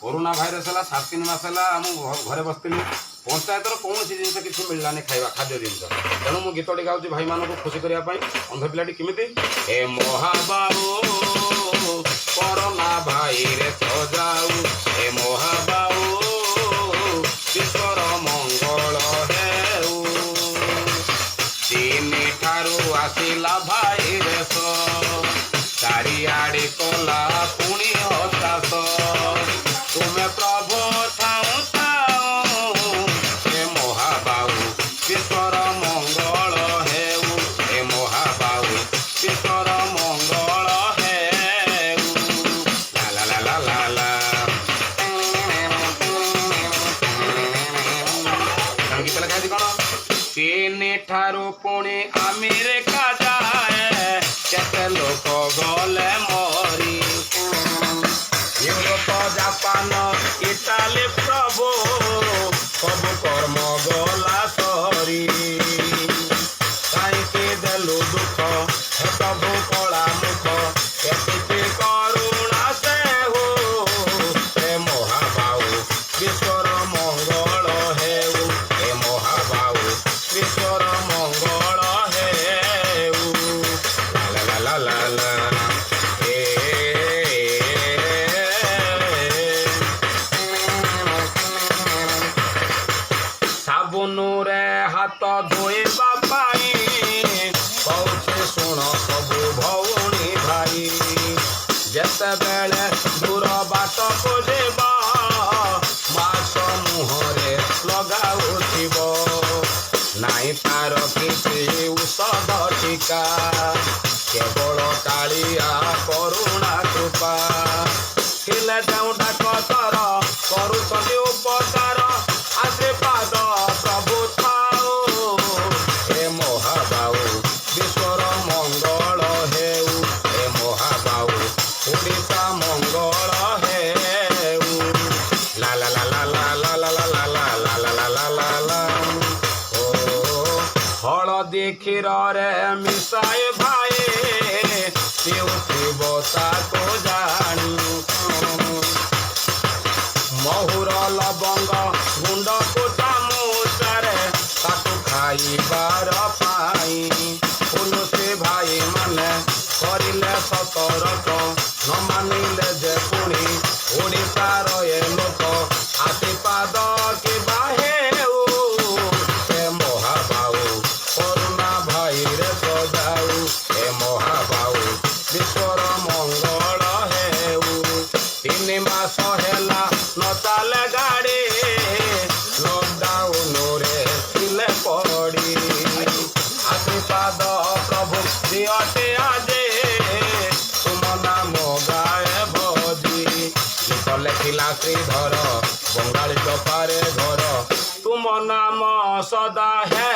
corona virus है 7-3 मास है घरे बसती पंचायतर कौन जिन किसी मिललानी खाଇବା खाद्य जिन तेणु मु गीतटी गाँव भाई मानक खुशी करने अंध पिलाटी केमी ए महाबाबू कोरोना भाइरस जाऊ ए महाबाबू विश्वर मंगल हेऊ चीन ठारू आसिला भाइरस चारिआडे कला पुणी हताश तुमे प्रभु ठाऊ ठाऊ हे महाबाबू विश्वर मंगल हेऊ हे महाबाबू विश्वर मंगल हेऊ ला ला ला ला ला गीत लगा कौन चीन ठारू पुणी अमेरिका जाए केते लोक गले मरी यूरोप जापान इटाली प्रभु सब कर्म गला सरी कहीं देलु दुख हे प्रभु कला मुख केते करुणा से हो हे महाबाबू विश्वर मंगल हेऊ हे महाबाबू विश्वर मंगल हेऊ ला ला ला साबुनुरे हाथ धोइबा पाई कौचे शुण सबु भौणी भाई जेते बेले दूर बाट को जेबा मास मुहरे लगाउथिब नाई तार किछि औषध टीका केवल कालिया करुणा कृपा थिले जाऊँ डाकतर करुछन्ति उपकार आशीर्वाद प्रभु थाओ हे महाबाबू विश्वर मंगल हेऊ हे महाबाबू ओडिशा मंगल हेऊ ला ला ला ला ला ला ला ला ला ला ला ला ला ला ला ओ हलदी क्षीर रे मिसाए भाई पिउथिब ताको जानी महुर लवंग गुंड को चामुचारे ताकू खाइबार पाई पुलुसी भाई माने करिले सतर्क न मानिले जे पुणी ओडिशार ए लोक आशीर्वाद के बाहेऊ हे महाबाबू कोरोना भाइरस जाऊ हे महाबाबू विश्वर मंगल हेऊ 3 मास हेला न चले गाड़ी लॉकडाउन रे थिले पड़ी आशीर्वाद प्रभु दियते आजे तुम नाम गाए भजी गीत लेखिला श्रीधर बंगाली चपारे घर तुम नाम सदा है